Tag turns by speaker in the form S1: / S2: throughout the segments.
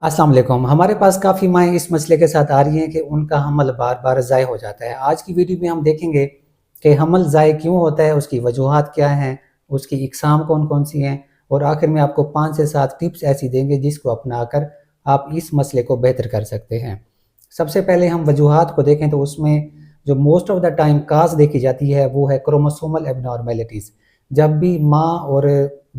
S1: अस्सलाम वालेकुम। हमारे पास काफ़ी माएँ इस मसले के साथ आ रही हैं कि उनका हमल बार-बार ज़ाय हो जाता है। आज की वीडियो में हम देखेंगे कि हमल ज़ाय क्यों होता है, उसकी वजूहात क्या हैं, उसकी इक़साम कौन-कौन सी हैं और आखिर में आपको 5 से 7 टिप्स ऐसी देंगे जिसको अपनाकर आप इस मसले को बेहतर कर सकते हैं। सबसे पहले हम वजूहात को देखें तो उसमें जो मोस्ट ऑफ़ द टाइम काज़ देखी जाती है वो है क्रोमोसोमल एबनॉर्मेलिटीज़। जब भी माँ और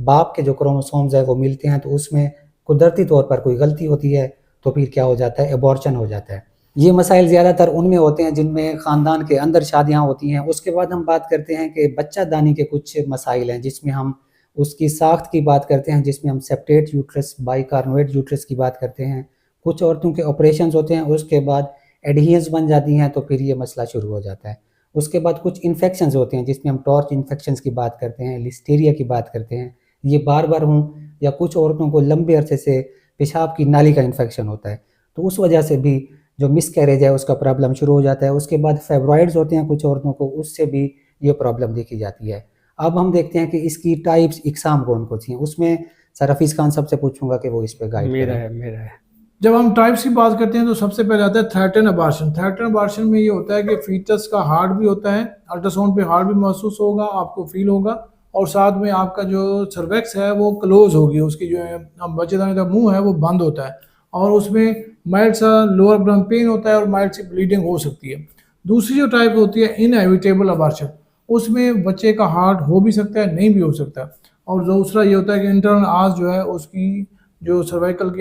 S1: बाप के जो क्रोमोसोम्स हैं वो मिलते हैं तो उसमें कुदरती तौर पर कोई गलती होती है तो फिर क्या हो जाता है, एबॉर्शन हो जाता है। ये मसाइल ज़्यादातर उनमें होते हैं जिनमें ख़ानदान के अंदर शादियाँ होती हैं। उसके बाद हम बात करते हैं कि बच्चादानी के कुछ मसाइल हैं जिसमें हम उसकी साख्त की बात करते हैं, जिसमें हम सेप्टेट यूट्रस, बाइकार्नोइड यूट्रस की बात करते हैं। कुछ औरतों के ऑपरेशंस होते हैं, उसके बाद एडहेज़ बन जाती हैं तो फिर ये मसला शुरू हो जाता है। उसके बाद कुछ इन्फेक्शंस होते हैं जिसमें हम टॉर्च इन्फेक्शंस की बात करते हैं, लिस्टीरिया की बात करते हैं। ये बार-बार हों या कुछ औरतों को लंबे अरसे से पेशाब की नाली का इन्फेक्शन होता है, तो उस वजह से भी जो मिसकैरेज है उसका प्रॉब्लम शुरू हो जाता है। उसके बाद फाइब्रॉइड्स होते हैं कुछ औरतों को, उससे भी ये प्रॉब्लम देखी जाती है। अब हम देखते हैं कि इसकी टाइप्स, इकसाम कौन-कौन सी हैं। उसमें सर हफ़ीज़ खान साहब से पूछूँगा कि वो इस पे गाइड
S2: मेरा
S1: करें।
S2: है मेरा है
S3: जब हम टाइप्स की बात करते हैं तो सबसे पहले आता है थ्रेटन अबार्शन। थ्रेटन अबार्शन में ये होता है कि फीटस का हार्ट भी होता है, अल्ट्रासाउंड पे हार्ट भी महसूस होगा, आपको फील होगा, और साथ में आपका जो सर्वेक्स है वो क्लोज होगी, उसकी जो है बच्चेदानी का मुंह है वो बंद होता है, और उसमें माइल्ड सा लोअर एब्डोमेन पेन होता है और माइल्ड सी ब्लीडिंग हो सकती है। दूसरी जो टाइप होती है इनएविटेबल अबार्शन, उसमें बच्चे का हार्ट हो भी सकता है, नहीं भी हो सकता। और दूसरा ये होता है कि इंटरनल आर्स जो है उसकी, जो सर्वाइकल की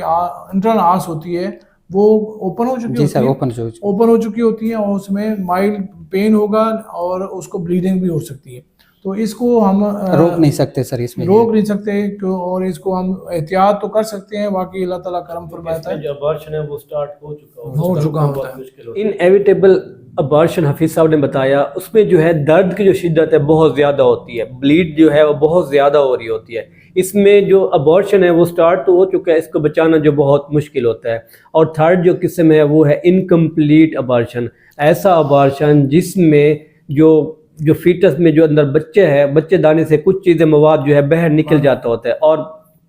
S3: इंटरनल आर्स होती है वो ओपन हो चुकी
S1: जी
S3: होती
S1: सर,
S3: है,
S1: ओपन
S3: ओपन हो चुकी होती है, और उसमें माइल्ड पेन होगा और उसको ब्लीडिंग भी हो सकती है। तो इसको हम
S1: रोक नहीं सकते सर इसमें ये।
S3: रोक नहीं सकते क्यों, और इसको हम एहतियात तो कर सकते हैं, बाकी अल्लाह ताला करम फरमाता
S2: इसमें
S3: है,
S2: जो अबॉर्शन है वो स्टार्ट हो चुका होता है,
S3: हो
S2: उसका
S3: चुका
S2: रुकना
S3: होता
S2: बहुत
S3: है।
S2: मुश्किल होता है। इनएविटेबल अबॉर्शन हफीज साहब ने बताया, उसमें जो है दर्द की जो शिद्दत है बहुत ज़्यादा होती है, ब्लीड जो है वो बहुत ज़्यादा हो रही होती है। इसमें जो अबॉर्शन है वो स्टार्ट तो हो चुका है, इसको बचाना जो बहुत मुश्किल होता है। और थर्ड जो किस्म है वो है इनकम्प्लीट अबॉर्शन, ऐसा अबॉर्शन जिसमें जो जो फीटस में जो अंदर बच्चे है, बच्चेदानी से कुछ चीज़ें, मवाद जो है बाहर निकल जाता होता है और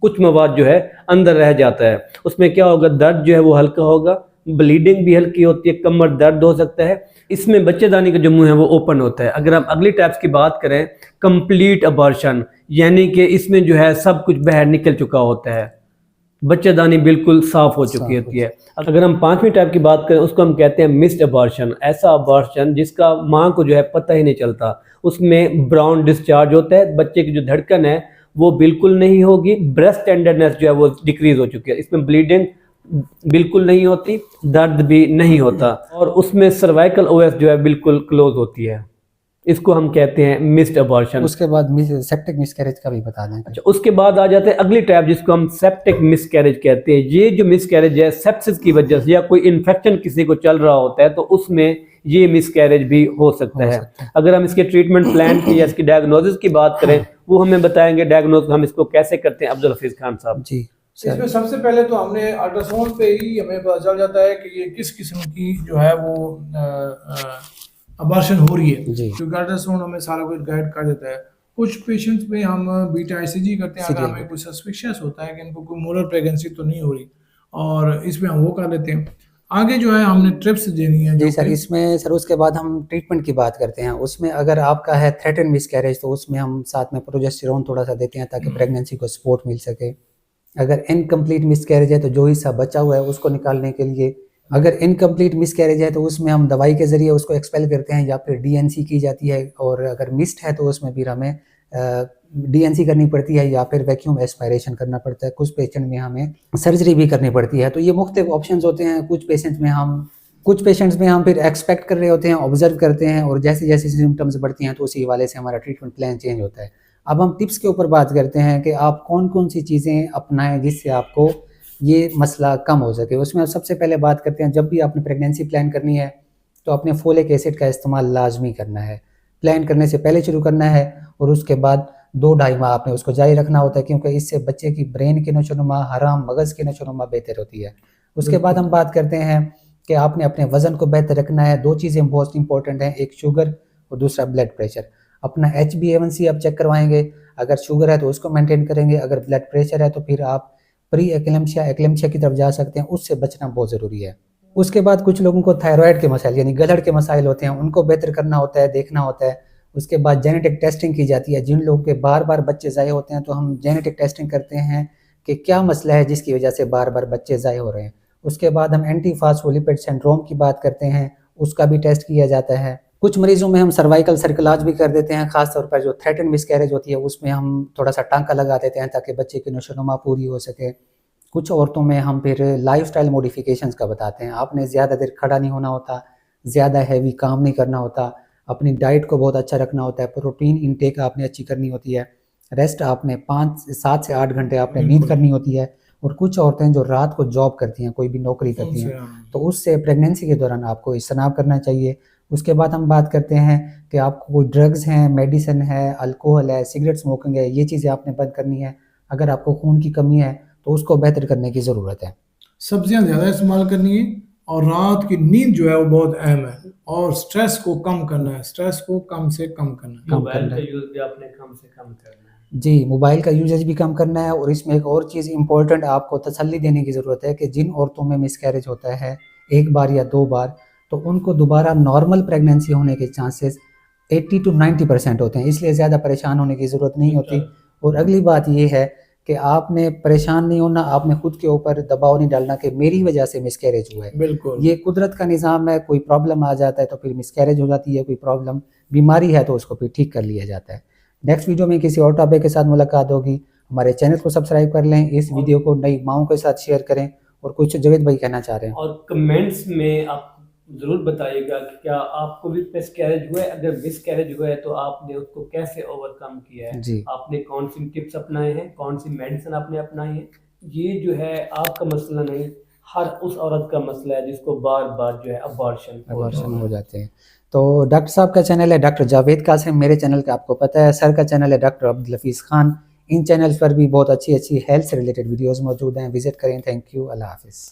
S2: कुछ मवाद जो है अंदर रह जाता है। उसमें क्या होगा, दर्द जो है वो हल्का होगा, ब्लीडिंग भी हल्की होती है, कमर दर्द हो सकता है। इसमें बच्चेदानी का जो मुंह है वो ओपन होता है। अगर हम अगली टाइप्स की बात करें, कंप्लीट अबॉर्शन, यानी कि इसमें जो है सब कुछ बाहर निकल चुका होता है, बच्चेदानी बिल्कुल साफ हो चुकी
S1: साफ
S2: होती है। अगर हम पांचवी टाइप की बात करें, उसको हम कहते हैं मिस्ड अबॉर्शन, ऐसा अबॉर्शन जिसका माँ को जो है पता ही नहीं चलता। उसमें ब्राउन डिस्चार्ज होता है, बच्चे की जो धड़कन है वो बिल्कुल नहीं होगी, ब्रेस्ट टेंडरनेस जो है वो डिक्रीज हो चुकी है, इसमें ब्लीडिंग बिल्कुल नहीं होती, दर्द भी नहीं होता, और उसमें सर्वाइकल ओएस जो है बिल्कुल क्लोज होती है। इसको हम कहते हैं मिस्ड अबॉर्शन।
S1: उसके बाद सेप्टिक मिसकैरेज का भी बता दें।
S2: अच्छा, उसके बाद आ जाते हैं अगली टाइप जिसको हम सेप्टिक मिसकैरेज कहते हैं। ये जो मिसकैरेज है सेप्सिस की वजह से या कोई इन्फेक्शन किसी को चल रहा होता है तो उसमें ये मिसकैरेज भी हो सकता है। अगर हम इसके ट्रीटमेंट प्लान की या इसकी डायग्नोसिस की बात करें, वो हमें बताएंगे डायग्नोस हम इसको कैसे करते हैं, अब्दुल हफीज खान साहब
S1: जी
S3: इसमें सबसे पहले तो हमने अल्ट्रासाउंड पे ही हमें पता चल जाता है कि ये किस किस्म की जो है वो अबार्शन हो रही है,
S1: जी।
S3: क्योंकि अल्ट्रासाउंड हमें सारा कुछ गाइड कर देता है। कुछ पेशेंट्स में हम बीटा आईसीजी करते हैं, अगर हमें कोई सस्पिशियस होता है कि इनको कोई मोलर प्रेगनेंसी तो नहीं हो रही, और इसमें हम वो कर लेते हैं। आगे जो है हमने ट्रिप्स देनी है
S1: जी
S3: जो
S1: सर, इसमें सर उसके बाद हम ट्रीटमेंट की बात करते हैं। उसमें अगर आपका है थ्रेटन मिसकैरेज तो उसमें हम साथ में प्रोजेस्टेरोन थोड़ा सा देते हैं ताकि प्रेगनेंसी को सपोर्ट मिल सके। अगर इनकम्प्लीट मिसकैरेज है तो जो हिस्सा बचा हुआ है उसको निकालने के लिए, अगर इनकम्प्लीट मिसकैरेज है तो उसमें हम दवाई के ज़रिए उसको एक्सपेल करते हैं या फिर डीएनसी की जाती है, और अगर मिस्ड है तो उसमें फिर हमें डीएनसी करनी पड़ती है या फिर वैक्यूम एस्पायरेशन करना पड़ता है। कुछ पेशेंट में हमें सर्जरी भी करनी पड़ती है। तो ये मुख्तलिफ ऑप्शंस होते हैं। कुछ पेशेंट्स में हम फिर एक्सपेक्ट कर रहे होते हैं, ऑब्जर्व करते हैं, और जैसे जैसे सिम्टम्स बढ़ती हैं तो उसी हवाले से हमारा ट्रीटमेंट प्लान चेंज होता है। अब हम टिप्स के ऊपर बात करते हैं कि आप कौन कौन सी चीज़ें अपनाएं जिससे आपको ये मसला कम हो सके। उसमें अब सबसे पहले बात करते हैं, जब भी आपने प्रेगनेंसी प्लान करनी है तो अपने फोलिक एसिड का इस्तेमाल लाजमी करना है। प्लान करने से पहले शुरू करना है और उसके बाद 2-2.5 माह आपने उसको जारी रखना होता है, क्योंकि इससे बच्चे की ब्रेन की नशोनुमा, हराम मगज़ की नशोनुमा बेहतर होती है। उसके बाद हम बात करते हैं कि आपने अपने वज़न को बेहतर रखना है। 2 चीज़ें बहुत इंपॉर्टेंट हैं, एक शुगर और दूसरा ब्लड प्रेशर। अपना HbA1c आप चेक करवाएंगे, अगर शुगर है तो उसको मेंटेन करेंगे, अगर ब्लड प्रेशर है तो फिर आप प्री एक्लेम्शिया की तरफ जा सकते हैं, उससे बचना बहुत ज़रूरी है। उसके बाद कुछ लोगों को थायराइड के मसाइल यानी गलड़ के मसाइल होते हैं, उनको बेहतर करना होता है, देखना होता है। उसके बाद जेनेटिक टेस्टिंग की जाती है। जिन लोगों के बार बार बच्चे ज़ाये होते हैं तो हम जेनेटिक टेस्टिंग करते हैं कि क्या मसला है जिसकी वजह से बार बार बच्चे ज़ाये हो रहे हैं। उसके बाद हम एंटी फास्फोलिपिड सिंड्रोम की बात करते हैं, उसका भी टेस्ट किया जाता है। कुछ मरीजों में हम सर्वाइकल सर्कलाज भी कर देते हैं, खासतौर पर जो थ्रेटन मिसकैरेज होती है उसमें हम थोड़ा सा टांका लगा देते हैं ताकि बच्चे की नशोनुमा पूरी हो सके। कुछ औरतों में हम फिर लाइफस्टाइल मॉडिफिकेशंस का बताते हैं। आपने ज़्यादा देर खड़ा नहीं होना होता, ज़्यादा हैवी काम नहीं करना होता, अपनी डाइट को बहुत अच्छा रखना होता है, प्रोटीन इनटेक आपने अच्छी करनी होती है, रेस्ट आपने 7 से 8 घंटे आपने नींद करनी होती है। और कुछ औरतें जो रात को जॉब करती हैं, कोई भी नौकरी करती हैं, तो उससे प्रेगनेंसी के दौरान आपको इज्तनाब करना चाहिए। उसके बाद हम बात करते हैं कि आपको कोई ड्रग्स हैं, मेडिसिन है, अल्कोहल है, सिगरेट स्मोकिंग है, ये चीज़ें आपने बंद करनी है। अगर आपको खून की कमी है तो उसको बेहतर करने की ज़रूरत है।
S3: सब्जियां ज़्यादा इस्तेमाल करनी है और रात की नींद जो है वो बहुत अहम है। और स्ट्रेस को कम करना है, स्ट्रेस को कम से कम करना है।
S2: मोबाइल का यूज़ भी आपने कम से कम करना है।
S1: जी, मोबाइल का यूजेज भी कम करना है। और इसमें एक और चीज़ इम्पोर्टेंट आपको तसल्ली देने की ज़रूरत है कि जिन औरतों में मिसकैरेज होता है 1 बार या 2 बार, तो उनको दोबारा नॉर्मल प्रेगनेंसी होने के चांसेस 80 to 90% होते हैं, इसलिए ज़्यादा परेशान होने की ज़रूरत नहीं होती। और अगली बात ये है कि आपने परेशान नहीं होना, आपने खुद के ऊपर दबाव नहीं डालना कि मेरी वजह से मिसकैरेज हुआ है।
S3: बिल्कुल,
S1: ये कुदरत का निज़ाम है, कोई प्रॉब्लम आ जाता है तो फिर मिसकैरेज हो जाती है, कोई प्रॉब्लम बीमारी है तो उसको फिर ठीक कर लिया जाता है। नेक्स्ट वीडियो में किसी और टॉपिक के साथ मुलाकात होगी। हमारे चैनल को सब्सक्राइब कर लें, इस वीडियो को नई माओं के साथ शेयर करें। और कुछ जावेद भाई कहना चाह रहे हैं?
S2: और कमेंट्स में आप ज़रूर बताइएगा कि क्या आपको भी मिसकैरेज हुआ है, अगर मिसकैरेज हुआ है तो आपने उसको कैसे ओवरकम किया है,
S1: जी,
S2: आपने कौन सी टिप्स अपनाए हैं, कौन सी मेडिसिन आपने अपनाई है। ये जो है आपका मसला नहीं, हर उस औरत का मसला है जिसको बार बार जो है अबॉर्शन
S1: हो जाते हैं। तो डॉक्टर साहब का चैनल है डॉक्टर जावेद कासिम, मेरे चैनल का आपको पता है, सर का चैनल है डॉक्टर अब्दुल हफीज़ खान। इन चैनल्स पर भी बहुत अच्छी अच्छी हेल्थ से रिलेटेड वीडियोज़ मौजूद हैं, विजिट करें। थैंक यू, अल्लाह हाफिज़।